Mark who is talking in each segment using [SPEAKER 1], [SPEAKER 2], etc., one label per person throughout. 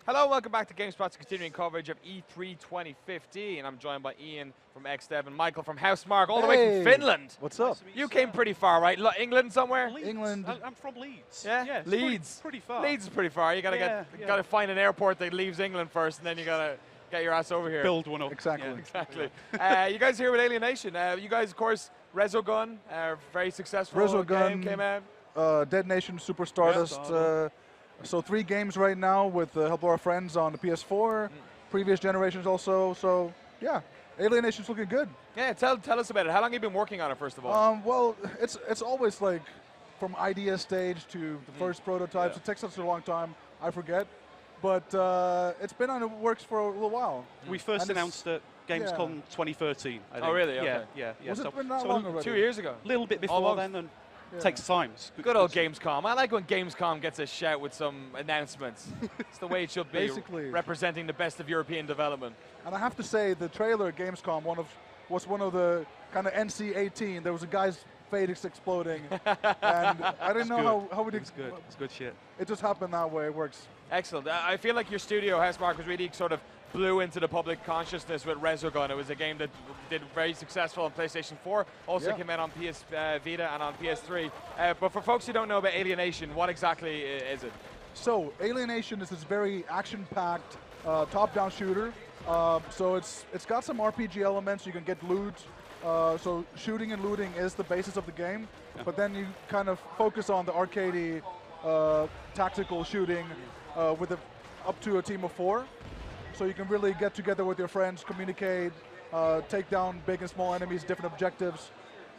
[SPEAKER 1] Hello, welcome back to GameSpot's continuing coverage of E3 2015. I'm joined by Ian from XDev and Michael from Housemarque, all the way from Finland.
[SPEAKER 2] What's up?
[SPEAKER 1] You came pretty far, right? England somewhere?
[SPEAKER 3] Leeds.
[SPEAKER 2] England.
[SPEAKER 3] I'm from Leeds.
[SPEAKER 1] Yeah,
[SPEAKER 3] Leeds. Pretty far.
[SPEAKER 1] Leeds is pretty far. You gotta find an airport that leaves England first, and then you gotta get your ass over here.
[SPEAKER 3] Build one up.
[SPEAKER 2] Exactly.
[SPEAKER 1] Yeah, exactly. You guys here with Alienation. You guys, of course, Resogun, very successful game came out.
[SPEAKER 2] Dead Nation, Super Stardust. So 3 games right now with the help of our friends on the PS4. Previous generations also. So yeah, Alienation's looking good.
[SPEAKER 1] Yeah, tell us about it. How long have you been working on it, first of all?
[SPEAKER 2] Well, it's always like from idea stage to the first prototypes.
[SPEAKER 1] Yeah.
[SPEAKER 2] It takes such a long time. I forget, but it's been on the works for a little while.
[SPEAKER 3] We first announced at Gamescom 2013. I think.
[SPEAKER 1] Oh, really? Okay.
[SPEAKER 3] Yeah.
[SPEAKER 2] Was
[SPEAKER 3] so,
[SPEAKER 2] it been that
[SPEAKER 3] so
[SPEAKER 2] long
[SPEAKER 3] a
[SPEAKER 2] already?
[SPEAKER 1] 2 years ago.
[SPEAKER 3] little bit before
[SPEAKER 1] Almost.
[SPEAKER 3] then, and
[SPEAKER 2] Yeah.
[SPEAKER 3] takes time.
[SPEAKER 1] Good old Gamescom. I like when Gamescom gets a shout with some announcements. It's the way it should be,
[SPEAKER 2] Basically.
[SPEAKER 1] representing the best of European development.
[SPEAKER 2] And I have to say, the trailer at Gamescom was one of the kind of NC-18. There was a guy's face exploding, and I didn't know how
[SPEAKER 3] It's good. It's good shit.
[SPEAKER 2] it just happened that way. It works.
[SPEAKER 1] Excellent. I feel like your studio, Housemarque, was really sort of blew into the public consciousness with Resogun. It was a game that did very successful on PlayStation 4, also
[SPEAKER 2] Yeah.
[SPEAKER 1] came out on PS Vita and on PS3. But for folks who don't know about Alienation, what exactly is it?
[SPEAKER 2] So Alienation is this very action-packed top-down shooter. So it's got some RPG elements. You can get loot. So shooting and looting is the basis of the game. But then you kind of focus on the arcadey tactical shooting with up to a team of 4. So you can really get together with your friends, communicate, take down big and small enemies, different objectives,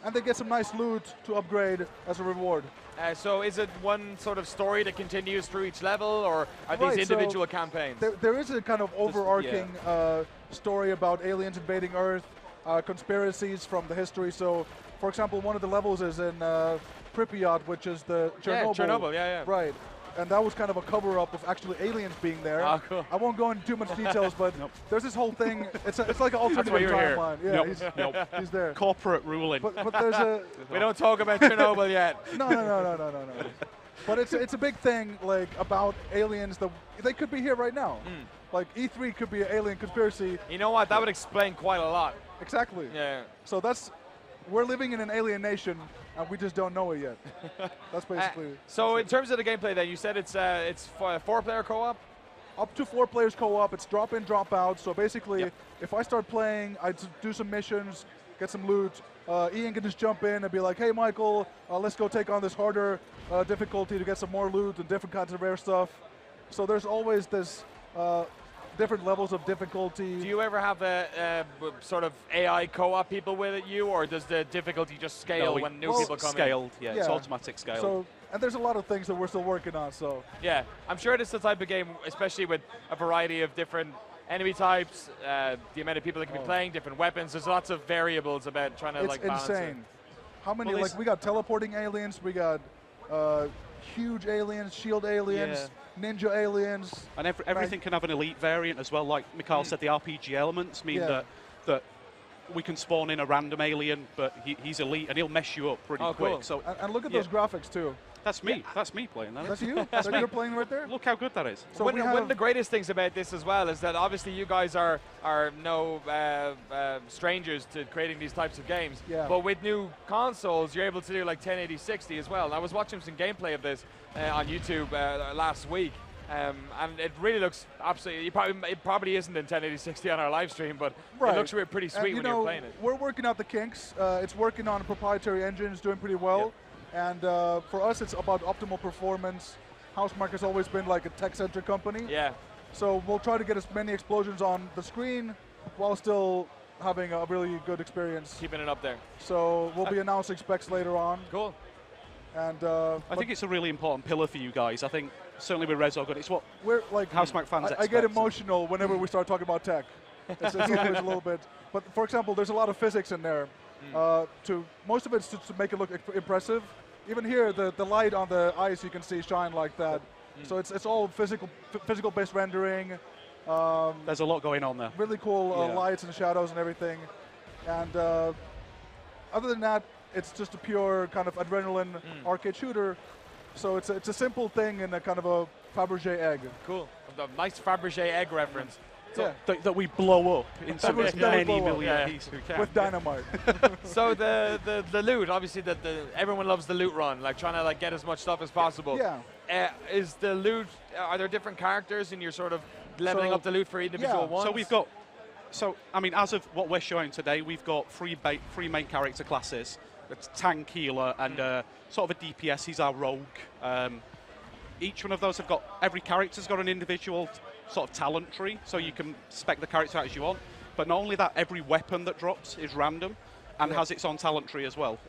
[SPEAKER 2] and they get some nice loot to upgrade as a reward.
[SPEAKER 1] So is it one sort of story that continues through each level, or are
[SPEAKER 2] Right,
[SPEAKER 1] these
[SPEAKER 2] so
[SPEAKER 1] individual campaigns?
[SPEAKER 2] There is a kind of overarching story about aliens invading Earth, conspiracies from the history. So, for example, one of the levels is in Pripyat, which is the Chernobyl.
[SPEAKER 1] Yeah, Chernobyl, yeah.
[SPEAKER 2] Right. And that was kind of a cover-up of actually aliens being there.
[SPEAKER 1] Oh, cool.
[SPEAKER 2] I won't go into too much details, but there's this whole thing. It's like an alternate
[SPEAKER 1] why you're here.
[SPEAKER 2] timeline. Yeah, he's there.
[SPEAKER 3] Corporate ruling.
[SPEAKER 2] But there's a
[SPEAKER 1] We don't talk about Chernobyl yet.
[SPEAKER 2] no. But it's a big thing like about aliens that they could be here right now. Like E3 could be an alien conspiracy.
[SPEAKER 1] You know what? That would explain quite a lot.
[SPEAKER 2] Exactly.
[SPEAKER 1] Yeah.
[SPEAKER 2] So we're living in an alien nation, and we just don't know it yet. That's basically.
[SPEAKER 1] So in terms of the gameplay, then you said it's 4-player co-op.
[SPEAKER 2] Up to 4 players co-op. It's drop in, drop out. So basically, if I start playing, I do some missions, get some loot. Ian can just jump in and be like, "Hey, Michael, let's go take on this harder difficulty to get some more loot and different kinds of rare stuff." So there's always this different levels of difficulty.
[SPEAKER 1] Do you ever have a sort of AI co-op people with you, or does the difficulty just scale when new people come
[SPEAKER 3] scaled.
[SPEAKER 1] in?
[SPEAKER 3] Yeah, it's automatic scale.
[SPEAKER 2] So, and there's a lot of things that we're still working on. So
[SPEAKER 1] Yeah, I'm sure it's the type of game, especially with a variety of different enemy types, the amount of people that can be playing, different weapons. There's lots of variables about trying to
[SPEAKER 2] it's
[SPEAKER 1] like balance it.
[SPEAKER 2] insane. How many?
[SPEAKER 3] Well,
[SPEAKER 2] like we got teleporting aliens, we got huge aliens, shield aliens, ninja aliens.
[SPEAKER 3] And everything can have an elite variant as well. Like Mikhail said, the RPG elements mean that we can spawn in a random alien, but he's elite and he'll mess you up pretty quick.
[SPEAKER 1] Cool.
[SPEAKER 3] So
[SPEAKER 2] And look at those graphics too.
[SPEAKER 3] that's me. That's me playing that.
[SPEAKER 2] That's you. That's you're playing right there.
[SPEAKER 3] Look how good that is.
[SPEAKER 2] So
[SPEAKER 1] one
[SPEAKER 2] we
[SPEAKER 1] of the
[SPEAKER 2] have,
[SPEAKER 1] greatest things about this as well is that obviously you guys are no strangers to creating these types of games.
[SPEAKER 2] Yeah.
[SPEAKER 1] But with new consoles, you're able to do like 1080 60 as well. And I was watching some gameplay of this on YouTube last week. And it really looks absolutely. It probably isn't in 1080 60 on our live stream, but it looks really pretty sweet when you're playing it.
[SPEAKER 2] We're working out the kinks. It's working on a proprietary engine. It's doing pretty well. And for us, it's about optimal performance. Housemarque has always been like a tech-centric company.
[SPEAKER 1] Yeah.
[SPEAKER 2] So we'll try to get as many explosions on the screen while still having a really good experience.
[SPEAKER 1] Keeping it up there.
[SPEAKER 2] So we'll be announcing specs later on.
[SPEAKER 1] Cool.
[SPEAKER 2] And
[SPEAKER 3] I think it's a really important pillar for you guys. I think certainly with Resogun, it's what
[SPEAKER 2] we're like
[SPEAKER 3] Housemarque fans
[SPEAKER 2] I get
[SPEAKER 3] expect.
[SPEAKER 2] emotional whenever we start talking about tech. It's always a little bit. But for example, there's a lot of physics in there. Most of it's to make it look impressive. Even here, the light on the ice you can see shine like that. So it's all physical based rendering.
[SPEAKER 3] There's a lot going on there.
[SPEAKER 2] Really cool lights and shadows and everything. And other than that, it's just a pure kind of adrenaline arcade shooter. So it's a simple thing in a kind of a Fabergé egg.
[SPEAKER 1] Cool. A nice Fabergé egg reference.
[SPEAKER 2] Yeah.
[SPEAKER 3] That we blow up into
[SPEAKER 2] was
[SPEAKER 3] as
[SPEAKER 2] that we
[SPEAKER 3] many
[SPEAKER 2] blow up.
[SPEAKER 3] million
[SPEAKER 1] Yeah.
[SPEAKER 3] pieces we can.
[SPEAKER 2] With dynamite.
[SPEAKER 1] So the loot, obviously, everyone loves the loot run, like trying to like get as much stuff as possible.
[SPEAKER 2] Yeah.
[SPEAKER 1] Is the loot? Are there different characters and you're sort of leveling
[SPEAKER 2] So,
[SPEAKER 1] up the loot for individual
[SPEAKER 2] yeah.
[SPEAKER 1] ones?
[SPEAKER 3] So we've got, I mean, as of what we're showing today, we've got three main character classes. It's tank, healer, and sort of a DPS. He's our rogue. Each one of those have got, every character's got an individual sort of talent tree, so you can spec the character out as you want. But not only that, every weapon that drops is random and has its own talent tree as well.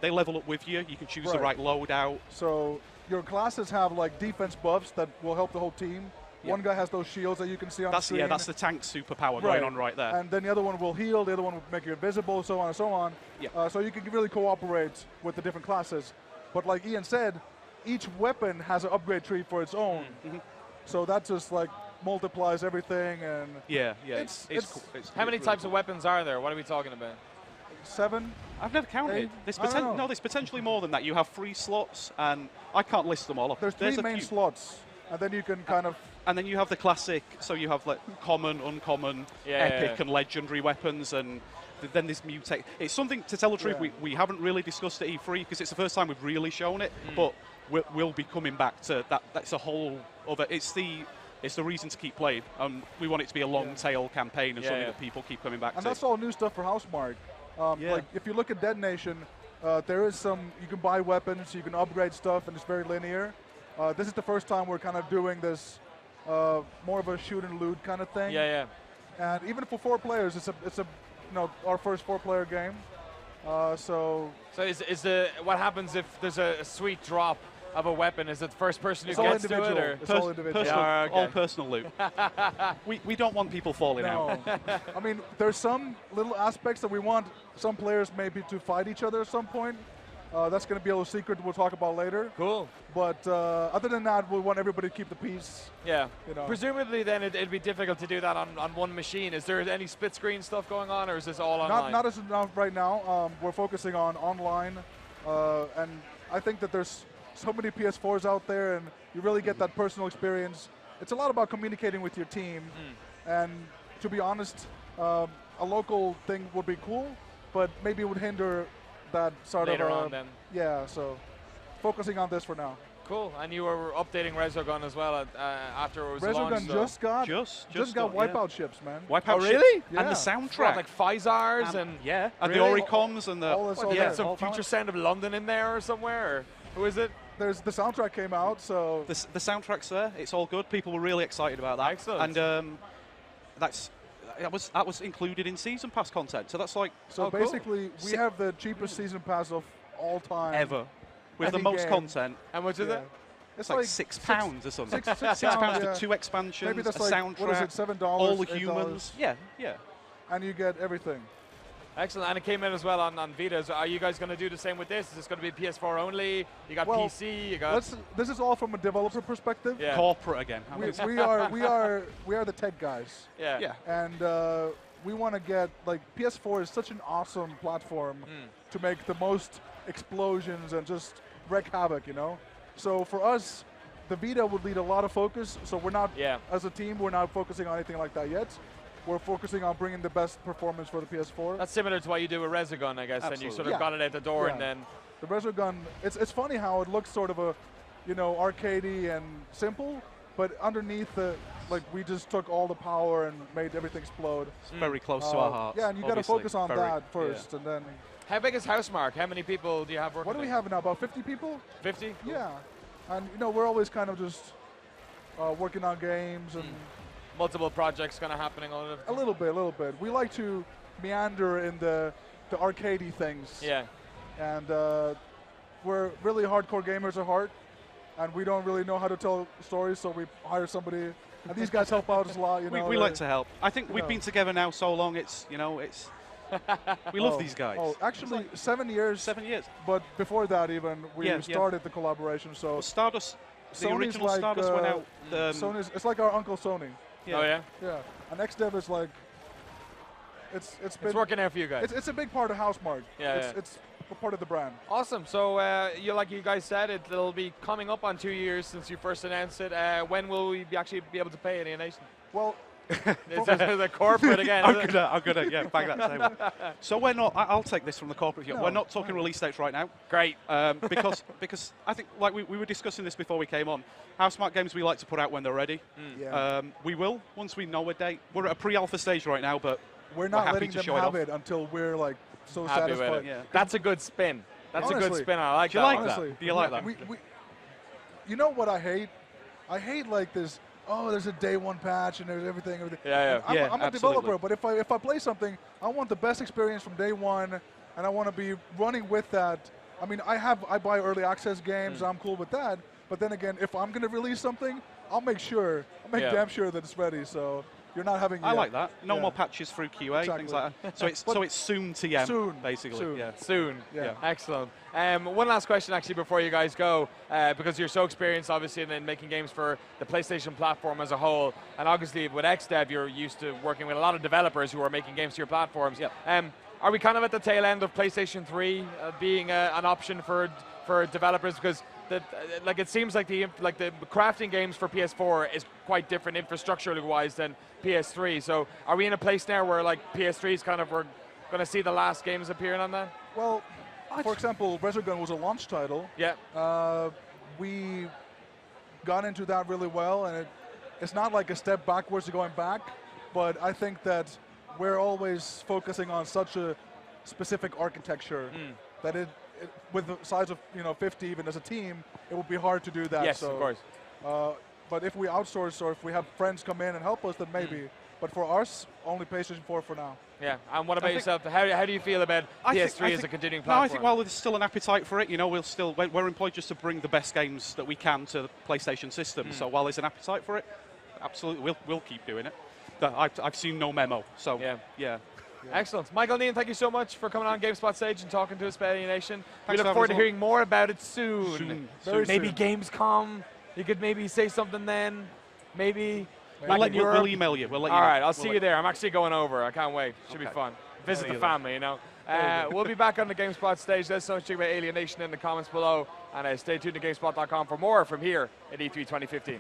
[SPEAKER 3] They level up with you. You can choose the right loadout.
[SPEAKER 2] So your classes have like defense buffs that will help the whole team.
[SPEAKER 3] Yeah.
[SPEAKER 2] One guy has those shields that you can see on the screen.
[SPEAKER 3] Yeah, that's the tank superpower going on right there.
[SPEAKER 2] And then the other one will heal, the other one will make you invisible, so on and so on.
[SPEAKER 3] Yeah.
[SPEAKER 2] So you can really cooperate with the different classes. But like Ian said, each weapon has an upgrade tree for its own. So that just like multiplies everything. And
[SPEAKER 3] yeah,
[SPEAKER 2] it's
[SPEAKER 3] cool.
[SPEAKER 1] How many types of weapons are there? What are we talking about?
[SPEAKER 2] 7.
[SPEAKER 3] I've never counted. There's potentially more than that. You have 3 slots, and I can't list them all.
[SPEAKER 2] There's 3 main slots, and then you can kind of.
[SPEAKER 3] And then you have the classic. So you have like common, uncommon, epic, and legendary weapons, and then there's mutate. It's something, to tell the truth, we haven't really discussed at E3 because it's the first time we've really shown it. But we'll be coming back to that. That's a whole other. It's the reason to keep playing. We want it to be a long tail campaign and something that people keep coming back to.
[SPEAKER 2] And that's all new stuff for Housemarque. Like if you look at Dead Nation, there is some, you can buy weapons, you can upgrade stuff, and it's very linear. This is the first time we're kind of doing this more of a shoot and loot kind of thing.
[SPEAKER 1] Yeah.
[SPEAKER 2] And even for 4 players, it's a our first 4-player game. So
[SPEAKER 1] is what happens if there's a sweet drop of a weapon? Is it the first person who
[SPEAKER 2] it's all
[SPEAKER 1] gets to it?
[SPEAKER 2] individual.
[SPEAKER 1] Or?
[SPEAKER 2] It's all individual.
[SPEAKER 3] All personal loot. we don't want people falling out.
[SPEAKER 2] I mean, there's some little aspects that we want some players maybe to fight each other at some point. That's going to be a little secret we'll talk about later.
[SPEAKER 1] Cool.
[SPEAKER 2] But other than that, we want everybody to keep the peace.
[SPEAKER 1] Yeah.
[SPEAKER 2] You know.
[SPEAKER 1] Presumably, then it'd be difficult to do that on one machine. Is there any split screen stuff going on, or is this all online?
[SPEAKER 2] Not as of right now. We're focusing on online, and I think that there's so many PS4s out there, and you really get that personal experience. It's a lot about communicating with your team, and to be honest, a local thing would be cool, but maybe it would hinder that sort
[SPEAKER 1] Later
[SPEAKER 2] of.
[SPEAKER 1] on, then.
[SPEAKER 2] Yeah, so focusing on this for now.
[SPEAKER 1] Cool. And you were updating Resogun as well after it was launched.
[SPEAKER 2] Resogun just got Wipeout ships, man.
[SPEAKER 3] Wipeout
[SPEAKER 1] Oh, really?
[SPEAKER 3] And the soundtrack.
[SPEAKER 1] Like Physars and
[SPEAKER 3] and
[SPEAKER 1] really?
[SPEAKER 3] the Oricoms and the
[SPEAKER 1] some future sound of London in there or somewhere. Or who is it?
[SPEAKER 2] There's the soundtrack came out, so
[SPEAKER 3] the soundtrack's there. It's all good. People were really excited about that.
[SPEAKER 1] Excellent.
[SPEAKER 3] And that was included in season pass content. So that's like
[SPEAKER 2] basically we have the cheapest season pass of all time
[SPEAKER 3] ever, with the most content.
[SPEAKER 1] How much is it?
[SPEAKER 3] It's like £6 or something.
[SPEAKER 2] £6
[SPEAKER 3] for 2 expansions,
[SPEAKER 2] maybe that's
[SPEAKER 3] a
[SPEAKER 2] like,
[SPEAKER 3] soundtrack,
[SPEAKER 2] what is it, $7,
[SPEAKER 3] all the
[SPEAKER 2] $8?
[SPEAKER 3] humans. Yeah.
[SPEAKER 2] And you get everything.
[SPEAKER 1] Excellent. And it came in as well on Vita. So are you guys going to do the same with this? Is this going to be PS4 only? You got PC. You got.
[SPEAKER 2] This is all from a developer perspective.
[SPEAKER 1] Yeah.
[SPEAKER 3] Corporate again.
[SPEAKER 2] We are the tech guys.
[SPEAKER 1] Yeah.
[SPEAKER 2] And we want to get, like, PS4 is such an awesome platform to make the most explosions and just wreak havoc, you know? So for us, the Vita would need a lot of focus. So we're not, as a team, we're not focusing on anything like that yet. We're focusing on bringing the best performance for the PS4.
[SPEAKER 1] That's similar to what you do with Resogun, I guess.
[SPEAKER 3] Absolutely.
[SPEAKER 1] And you sort of got it at the door and then.
[SPEAKER 2] The Resogun, it's funny how it looks sort of a, arcadey and simple, but underneath we just took all the power and made everything explode.
[SPEAKER 3] It's very close to our hearts.
[SPEAKER 2] Yeah, and you got to focus on that first, and then.
[SPEAKER 1] How big is Housemarque? How many people do you have working?
[SPEAKER 2] What do we have now? About 50 people?
[SPEAKER 1] 50? Cool.
[SPEAKER 2] Yeah, and we're always kind of just working on games and.
[SPEAKER 1] Multiple projects kind of happening all of
[SPEAKER 2] a little bit. We like to meander in the arcadey things.
[SPEAKER 1] Yeah.
[SPEAKER 2] And we're really hardcore gamers at heart, and we don't really know how to tell stories, so we hire somebody. And these guys help out a lot,
[SPEAKER 3] We like to help. I think we've been together now so long. It's we love these guys.
[SPEAKER 2] Oh, actually, 7 years.
[SPEAKER 3] 7 years.
[SPEAKER 2] But before that, even we started the collaboration. So
[SPEAKER 3] well, Stardust, the
[SPEAKER 2] Sony's
[SPEAKER 3] original
[SPEAKER 2] like,
[SPEAKER 3] Stardust went out.
[SPEAKER 2] Sony's, it's like our Uncle Sony.
[SPEAKER 1] Yeah. Oh yeah.
[SPEAKER 2] Yeah, and XDev is like, it's
[SPEAKER 1] working out for you guys.
[SPEAKER 2] It's a big part of Housemarque.
[SPEAKER 1] Yeah.
[SPEAKER 2] It's part of the brand.
[SPEAKER 1] Awesome. So, like you guys said, it'll be coming up on 2 years since you first announced it. When will we actually be able to play Alienation?
[SPEAKER 2] Well,
[SPEAKER 1] Is that the corporate again?
[SPEAKER 3] I'm gonna bang that table. So we're not. I'll take this from the corporate view.
[SPEAKER 2] No,
[SPEAKER 3] We're not talking release dates right now.
[SPEAKER 1] Great.
[SPEAKER 3] Because I think, like we were discussing this before we came on, how smart games we like to put out when they're ready.
[SPEAKER 2] Yeah.
[SPEAKER 3] We will once we know a date. We're at a pre-alpha stage right now, but
[SPEAKER 2] we're not
[SPEAKER 3] happy
[SPEAKER 2] letting
[SPEAKER 3] to
[SPEAKER 2] them
[SPEAKER 3] show it
[SPEAKER 2] have
[SPEAKER 3] off.
[SPEAKER 2] it until we're like so
[SPEAKER 1] Happy with
[SPEAKER 2] satisfied.
[SPEAKER 1] it.
[SPEAKER 3] Yeah.
[SPEAKER 1] That's a good spin. That's a good
[SPEAKER 2] Honestly.
[SPEAKER 1] spin. I like
[SPEAKER 3] Do you
[SPEAKER 1] that.
[SPEAKER 3] like
[SPEAKER 1] one.
[SPEAKER 3] that?
[SPEAKER 2] Honestly,
[SPEAKER 3] Do you like that?
[SPEAKER 2] You know what I hate? I hate like this. Oh, there's a day one patch and there's everything.
[SPEAKER 1] Yeah.
[SPEAKER 2] I'm,
[SPEAKER 3] Yeah,
[SPEAKER 2] I'm a
[SPEAKER 3] absolutely.
[SPEAKER 2] developer, but if I play something, I want the best experience from day one, and I want to be running with that. I mean, I buy early access games. I'm cool with that. But then again, if I'm going to release something, I'll make damn sure that it's ready. So you're not having.
[SPEAKER 3] I like that. No
[SPEAKER 2] Yeah.
[SPEAKER 3] more patches through QA,
[SPEAKER 2] Exactly.
[SPEAKER 3] things like that. So it's soon TM,
[SPEAKER 2] Soon.
[SPEAKER 3] basically.
[SPEAKER 2] Soon.
[SPEAKER 3] Yeah.
[SPEAKER 1] Soon.
[SPEAKER 2] Yeah.
[SPEAKER 1] Excellent. One last question, actually, before you guys go, because you're so experienced, obviously, in making games for the PlayStation platform as a whole, and obviously with XDev, you're used to working with a lot of developers who are making games to your platforms.
[SPEAKER 3] Yep.
[SPEAKER 1] Are we kind of at the tail end of PlayStation 3 being an option for developers? Because it seems like the crafting games for PS4 is quite different infrastructurally wise than PS3. So are we in a place now where like PS3 is kind of we're going to see the last games appearing on that?
[SPEAKER 2] Well, for example, Resogun was a launch title.
[SPEAKER 1] Yeah.
[SPEAKER 2] We got into that really well, and it's not like a step backwards to going back, but I think that we're always focusing on such a specific architecture that with the size of 50 even as a team, it would be hard to do that.
[SPEAKER 1] Yes,
[SPEAKER 2] so,
[SPEAKER 1] of course.
[SPEAKER 2] But if we outsource or if we have friends come in and help us, then maybe. But for us, only PlayStation 4 for now.
[SPEAKER 1] Yeah, and what about yourself? How do you feel about PS3 as a continuing platform?
[SPEAKER 3] No, I think while there's still an appetite for it, we're employed just to bring the best games that we can to the PlayStation system. So while there's an appetite for it, absolutely, we'll keep doing it. I've seen no memo, so yeah.
[SPEAKER 1] Excellent. Michael Nean, thank you so much for coming on GameSpot stage and talking to us about Alienation. We
[SPEAKER 3] Thanks
[SPEAKER 1] look
[SPEAKER 3] for
[SPEAKER 1] forward to
[SPEAKER 3] having us
[SPEAKER 1] hearing more about it soon.
[SPEAKER 2] Very
[SPEAKER 1] Maybe
[SPEAKER 2] soon.
[SPEAKER 1] Gamescom. You could maybe say something then. Maybe.
[SPEAKER 3] We'll email you. We'll let you
[SPEAKER 1] All
[SPEAKER 3] know.
[SPEAKER 1] right, I'll see you there. I'm actually going over. I can't wait. Should be
[SPEAKER 3] Okay.
[SPEAKER 1] fun. Visit
[SPEAKER 3] See
[SPEAKER 1] the
[SPEAKER 3] you then.
[SPEAKER 1] family, We'll be back on the GameSpot stage. Let us know what you think about Alienation in the comments below. And stay tuned to GameSpot.com for more from here at E3 2015.